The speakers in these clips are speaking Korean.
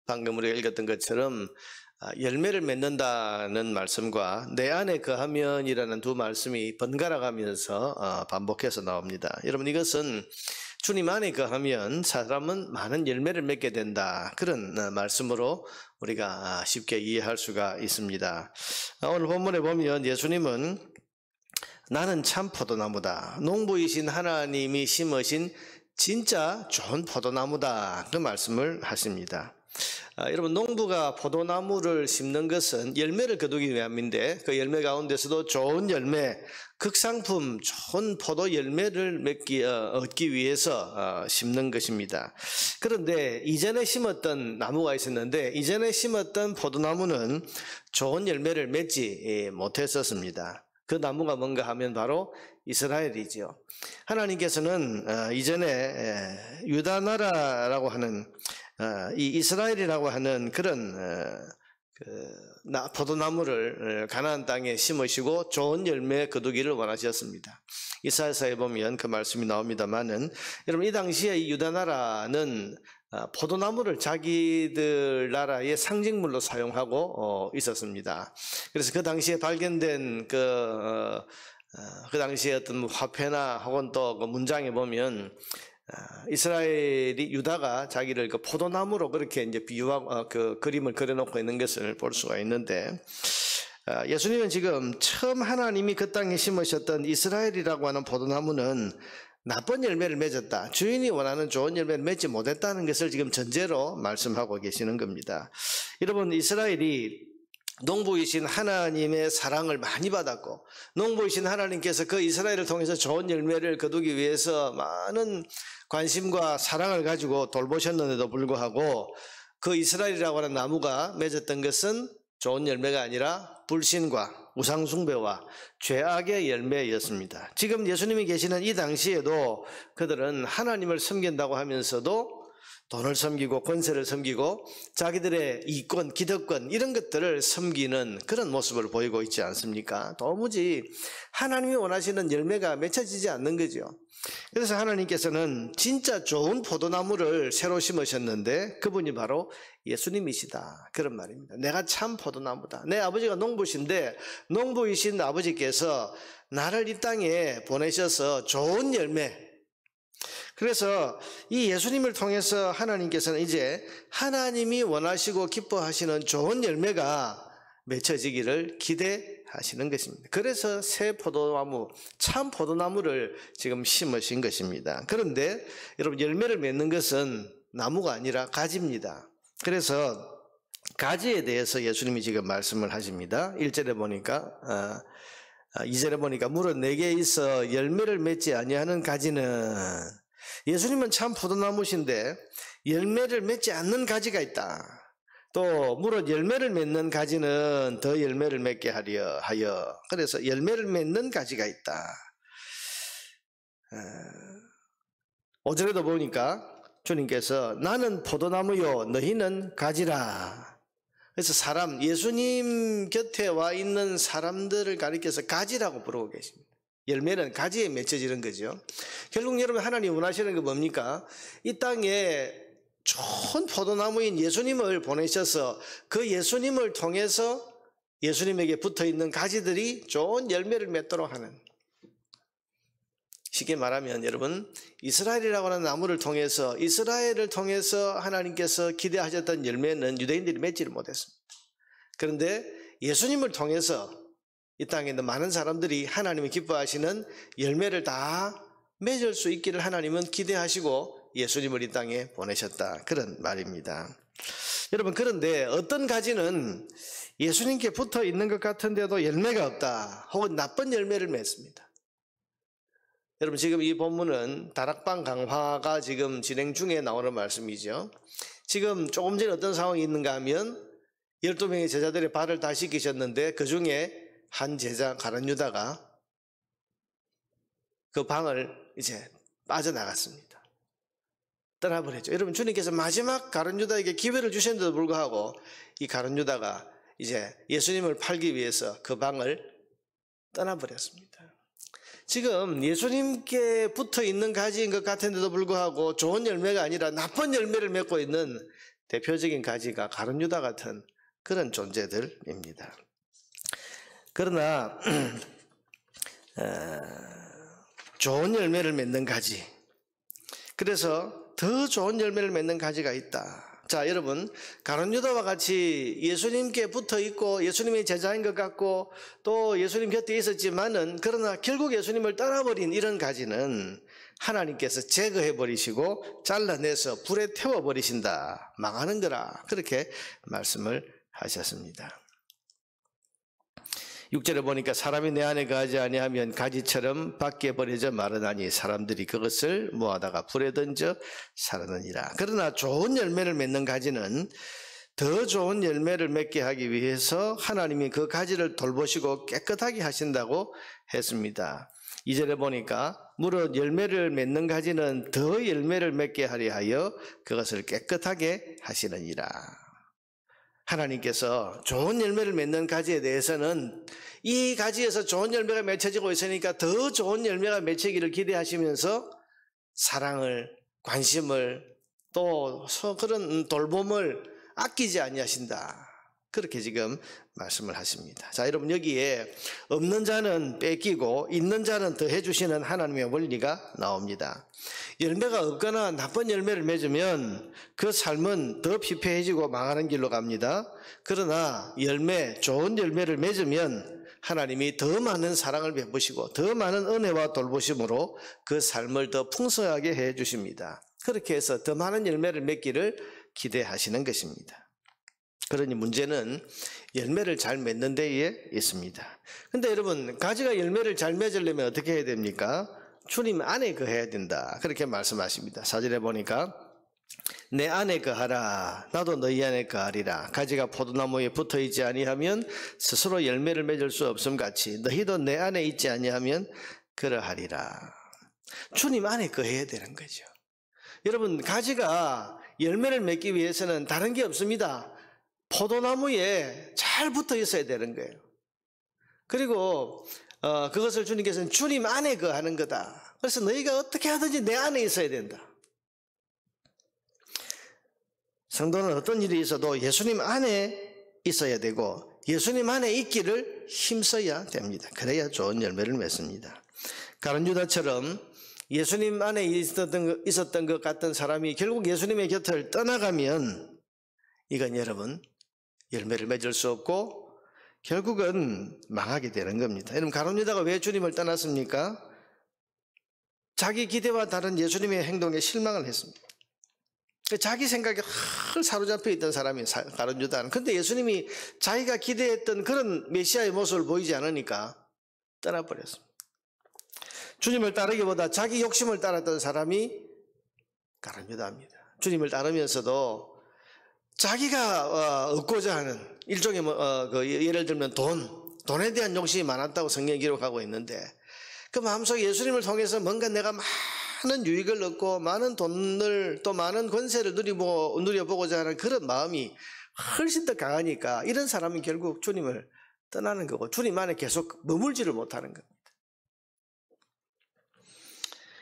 방금 우리가 읽었던 것처럼 열매를 맺는다는 말씀과 내 안에 거하면이라는 두 말씀이 번갈아 가면서 반복해서 나옵니다. 여러분, 이것은 주님 안에 거하면 사람은 많은 열매를 맺게 된다, 그런 말씀으로 우리가 쉽게 이해할 수가 있습니다. 오늘 본문에 보면 예수님은 나는 참 포도나무다, 농부이신 하나님이 심으신 진짜 좋은 포도나무다, 그 말씀을 하십니다. 여러분, 농부가 포도나무를 심는 것은 열매를 거두기 위함인데, 그 열매 가운데서도 좋은 열매, 극상품 좋은 포도 열매를 얻기 위해서 심는 것입니다. 그런데 이전에 심었던 나무가 있었는데, 이전에 심었던 포도나무는 좋은 열매를 맺지 못했었습니다. 그 나무가 뭔가 하면 바로 이스라엘이죠. 하나님께서는 이전에 유다 나라라고 하는 이 이스라엘이라고 하는 그런 포도나무를 가나안 땅에 심으시고 좋은 열매 거두기를 원하셨습니다. 이사야서에 보면 그 말씀이 나옵니다만은, 여러분, 이 당시에 이 유다 나라는 포도나무를 자기들 나라의 상징물로 사용하고 있었습니다. 그래서 그 당시에 발견된 그 당시에 어떤 화폐나 혹은 또 그 문장에 보면 이스라엘이, 유다가 자기를 그 포도나무로 그렇게 이제 비유하고 그 그림을 그려놓고 있는 것을 볼 수가 있는데, 예수님은 지금 처음 하나님이 그 땅에 심으셨던 이스라엘이라고 하는 포도나무는 나쁜 열매를 맺었다, 주인이 원하는 좋은 열매를 맺지 못했다는 것을 지금 전제로 말씀하고 계시는 겁니다. 여러분, 이스라엘이 농부이신 하나님의 사랑을 많이 받았고, 농부이신 하나님께서 그 이스라엘을 통해서 좋은 열매를 거두기 위해서 많은 관심과 사랑을 가지고 돌보셨는데도 불구하고, 그 이스라엘이라고 하는 나무가 맺었던 것은 좋은 열매가 아니라 불신과 우상숭배와 죄악의 열매였습니다. 지금 예수님이 계시는 이 당시에도 그들은 하나님을 섬긴다고 하면서도 돈을 섬기고 권세를 섬기고 자기들의 이권, 기득권, 이런 것들을 섬기는 그런 모습을 보이고 있지 않습니까? 도무지 하나님이 원하시는 열매가 맺혀지지 않는 거죠. 그래서 하나님께서는 진짜 좋은 포도나무를 새로 심으셨는데, 그분이 바로 예수님이시다, 그런 말입니다. 내가 참 포도나무다. 내 아버지가 농부신데, 농부이신 아버지께서 나를 이 땅에 보내셔서 좋은 열매, 그래서 이 예수님을 통해서 하나님께서는 이제 하나님이 원하시고 기뻐하시는 좋은 열매가 맺혀지기를 기대하시는 것입니다. 그래서 새 포도나무, 참 포도나무를 지금 심으신 것입니다. 그런데 여러분, 열매를 맺는 것은 나무가 아니라 가지입니다. 그래서 가지에 대해서 예수님이 지금 말씀을 하십니다. 1절에 보니까 2절에 보니까 무릇 내게 있어 열매를 맺지 아니하는 가지는, 예수님은 참 포도나무신데 열매를 맺지 않는 가지가 있다. 또 무릇 열매를 맺는 가지는 더 열매를 맺게 하려 하여, 그래서 열매를 맺는 가지가 있다. 5절에도 보니까 주님께서 나는 포도나무요 너희는 가지라. 그래서 예수님 곁에 와 있는 사람들을 가리켜서 가지라고 부르고 계십니다. 열매는 가지에 맺혀지는 거죠. 결국 여러분, 하나님 원하시는 게 뭡니까? 이 땅에 좋은 포도나무인 예수님을 보내셔서 그 예수님을 통해서 예수님에게 붙어있는 가지들이 좋은 열매를 맺도록 하는, 쉽게 말하면 여러분, 이스라엘이라고 하는 나무를 통해서, 이스라엘을 통해서 하나님께서 기대하셨던 열매는 유대인들이 맺지를 못했습니다. 그런데 예수님을 통해서 이 땅에 있는 많은 사람들이 하나님이 기뻐하시는 열매를 다 맺을 수 있기를 하나님은 기대하시고 예수님을 이 땅에 보내셨다, 그런 말입니다. 여러분, 그런데 어떤 가지는 예수님께 붙어 있는 것 같은데도 열매가 없다, 혹은 나쁜 열매를 맺습니다. 여러분, 지금 이 본문은 다락방 강화가 지금 진행 중에 나오는 말씀이죠. 지금 조금 전에 어떤 상황이 있는가 하면 12명의 제자들의 발을 다 씻기셨는데, 그 중에 한 제자 가룟 유다가 그 방을 이제 빠져나갔습니다. 떠나버렸죠. 여러분, 주님께서 마지막 가룟 유다에게 기회를 주셨는데도 불구하고 이 가룟 유다가 이제 예수님을 팔기 위해서 그 방을 떠나버렸습니다. 지금 예수님께 붙어 있는 가지인 것 같은데도 불구하고 좋은 열매가 아니라 나쁜 열매를 맺고 있는 대표적인 가지가 가룟 유다 같은 그런 존재들입니다. 그러나 좋은 열매를 맺는 가지, 그래서 더 좋은 열매를 맺는 가지가 있다. 자, 여러분, 가룟 유다와 같이 예수님께 붙어 있고 예수님의 제자인 것 같고 또 예수님 곁에 있었지만은, 그러나 결국 예수님을 떠나버린 이런 가지는 하나님께서 제거해 버리시고 잘라내서 불에 태워 버리신다, 망하는 거라, 그렇게 말씀을 하셨습니다. 6절에 보니까 사람이 내 안에 거하지 아니하면 가지처럼 밖에 버려져 마르나니 사람들이 그것을 모아다가 불에 던져 사르느니라. 그러나 좋은 열매를 맺는 가지는 더 좋은 열매를 맺게 하기 위해서 하나님이 그 가지를 돌보시고 깨끗하게 하신다고 했습니다. 2절에 보니까 무릇 열매를 맺는 가지는 더 열매를 맺게 하려 하여 그것을 깨끗하게 하시느니라. 하나님께서 좋은 열매를 맺는 가지에 대해서는 이 가지에서 좋은 열매가 맺혀지고 있으니까 더 좋은 열매가 맺히기를 기대하시면서 사랑을, 관심을, 또 그런 돌봄을 아끼지 아니하신다, 그렇게 지금 말씀을 하십니다. 자, 여러분, 여기에 없는 자는 뺏기고 있는 자는 더해 주시는 하나님의 원리가 나옵니다. 열매가 없거나 나쁜 열매를 맺으면 그 삶은 더 피폐해지고 망하는 길로 갑니다. 그러나 좋은 열매를 맺으면 하나님이 더 많은 사랑을 베푸시고 더 많은 은혜와 돌보심으로 그 삶을 더 풍성하게 해 주십니다. 그렇게 해서 더 많은 열매를 맺기를 기대하시는 것입니다. 그러니 문제는 열매를 잘 맺는 데에 있습니다. 근데 여러분, 가지가 열매를 잘 맺으려면 어떻게 해야 됩니까? 주님 안에 거해야 된다, 그렇게 말씀하십니다. 4절에 보니까 내 안에 거하라, 나도 너희 안에 거하리라. 가지가 포도나무에 붙어있지 아니하면 스스로 열매를 맺을 수 없음 같이 너희도 내 안에 있지 아니하면 그러하리라. 주님 안에 거해야 되는 거죠. 여러분, 가지가 열매를 맺기 위해서는 다른 게 없습니다. 포도나무에 잘 붙어 있어야 되는 거예요. 그리고 그것을 주님께서는 주님 안에 거하는 거다. 그래서 너희가 어떻게 하든지 내 안에 있어야 된다. 성도는 어떤 일이 있어도 예수님 안에 있어야 되고 예수님 안에 있기를 힘써야 됩니다. 그래야 좋은 열매를 맺습니다. 가룟 유다처럼 예수님 안에 있었던 것 같던 사람이 결국 예수님의 곁을 떠나가면 이건 여러분 열매를 맺을 수 없고 결국은 망하게 되는 겁니다. 여러분, 가룟 유다가 왜 주님을 떠났습니까? 자기 기대와 다른 예수님의 행동에 실망을 했습니다. 자기 생각에 사로잡혀 있던 사람이 가룟 유다는. 그런데 예수님이 자기가 기대했던 그런 메시아의 모습을 보이지 않으니까 떠나버렸습니다. 주님을 따르기보다 자기 욕심을 따랐던 사람이 가룟 유다입니다. 주님을 따르면서도 자기가 얻고자 하는 일종의 예를 들면 돈에 대한 욕심이 많았다고 성경이 기록하고 있는데, 그 마음속에 예수님을 통해서 뭔가 내가 많은 유익을 얻고 많은 돈을 또 많은 권세를 누려보고자 하는 그런 마음이 훨씬 더 강하니까 이런 사람은 결국 주님을 떠나는 거고 주님 안에 계속 머물지를 못하는 겁니다.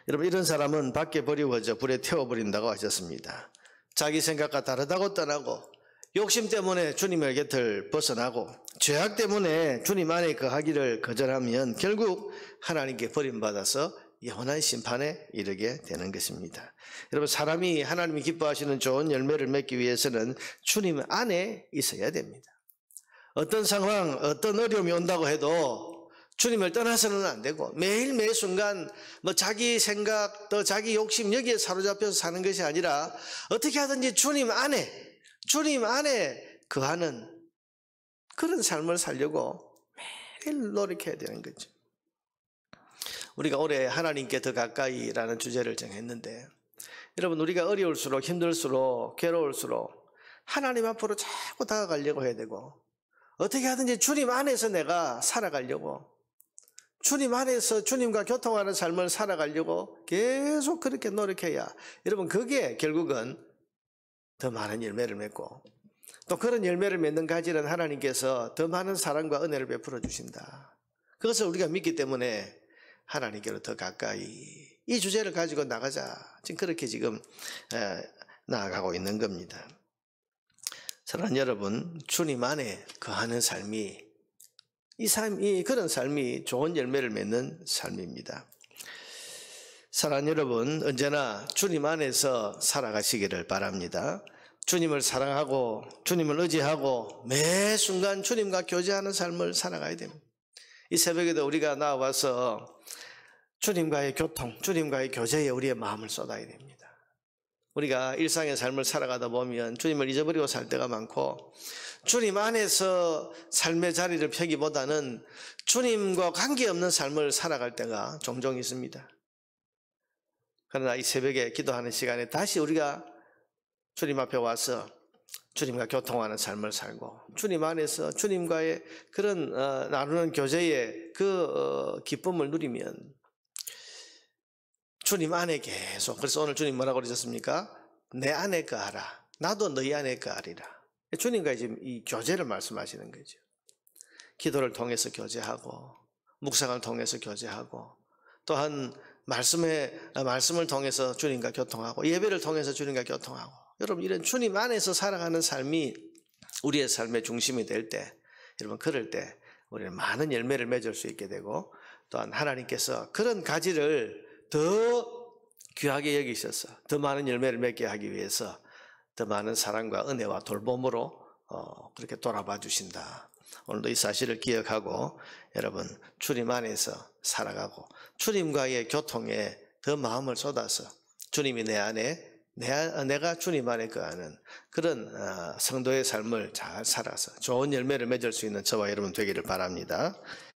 여러분, 이런 사람은 밖에 버리워져 불에 태워버린다고 하셨습니다. 자기 생각과 다르다고 떠나고 욕심 때문에 주님의 곁을 벗어나고 죄악 때문에 주님 안에 거하기를 거절하면 결국 하나님께 버림받아서 영원한 심판에 이르게 되는 것입니다. 여러분, 사람이 하나님이 기뻐하시는 좋은 열매를 맺기 위해서는 주님 안에 있어야 됩니다. 어떤 상황, 어떤 어려움이 온다고 해도 주님을 떠나서는 안 되고 매일 매 순간 자기 생각 또 자기 욕심 여기에 사로잡혀서 사는 것이 아니라 어떻게 하든지 주님 안에 거하는 그런 삶을 살려고 매일 노력해야 되는 거죠. 우리가 올해 하나님께 더 가까이라는 주제를 정했는데, 여러분, 우리가 어려울수록 힘들수록 괴로울수록 하나님 앞으로 자꾸 다가가려고 해야 되고 어떻게 하든지 주님 안에서 내가 살아가려고, 주님 안에서 주님과 교통하는 삶을 살아가려고 계속 그렇게 노력해야, 여러분, 그게 결국은 더 많은 열매를 맺고 또 그런 열매를 맺는 가지는 하나님께서 더 많은 사랑과 은혜를 베풀어 주신다. 그것을 우리가 믿기 때문에 하나님께로 더 가까이 이 주제를 가지고 나가자, 지금 그렇게 나아가고 있는 겁니다. 사랑하는 여러분, 주님 안에 거하는 삶이 그런 삶이 좋은 열매를 맺는 삶입니다. 사랑하는 여러분, 언제나 주님 안에서 살아가시기를 바랍니다. 주님을 사랑하고 주님을 의지하고 매 순간 주님과 교제하는 삶을 살아가야 됩니다. 이 새벽에도 우리가 나와서 주님과의 교통, 주님과의 교제에 우리의 마음을 쏟아야 됩니다. 우리가 일상의 삶을 살아가다 보면 주님을 잊어버리고 살 때가 많고, 주님 안에서 삶의 자리를 펴기보다는 주님과 관계없는 삶을 살아갈 때가 종종 있습니다. 그러나 이 새벽에 기도하는 시간에 다시 우리가 주님 앞에 와서 주님과 교통하는 삶을 살고, 주님 안에서 주님과의 그런 나누는 교제의 그 기쁨을 누리면 주님 안에 계속, 그래서 오늘 주님 뭐라고 그러셨습니까? 내 안에 거하라, 나도 너희 안에 거하리라. 주님과 지금 이 교제를 말씀하시는 거죠. 기도를 통해서 교제하고, 묵상을 통해서 교제하고, 또한 말씀을 통해서 주님과 교통하고, 예배를 통해서 주님과 교통하고. 여러분, 이런 주님 안에서 살아가는 삶이 우리의 삶의 중심이 될 때, 여러분, 그럴 때 우리는 많은 열매를 맺을 수 있게 되고, 또한 하나님께서 그런 가지를 더 귀하게 여기셔서 더 많은 열매를 맺게 하기 위해서 더 많은 사랑과 은혜와 돌봄으로 그렇게 돌아봐 주신다. 오늘도 이 사실을 기억하고 여러분, 주님 안에서 살아가고 주님과의 교통에 더 마음을 쏟아서 주님이 내 안에, 내가 주님 안에 거하는 그런 성도의 삶을 잘 살아서 좋은 열매를 맺을 수 있는 저와 여러분 되기를 바랍니다.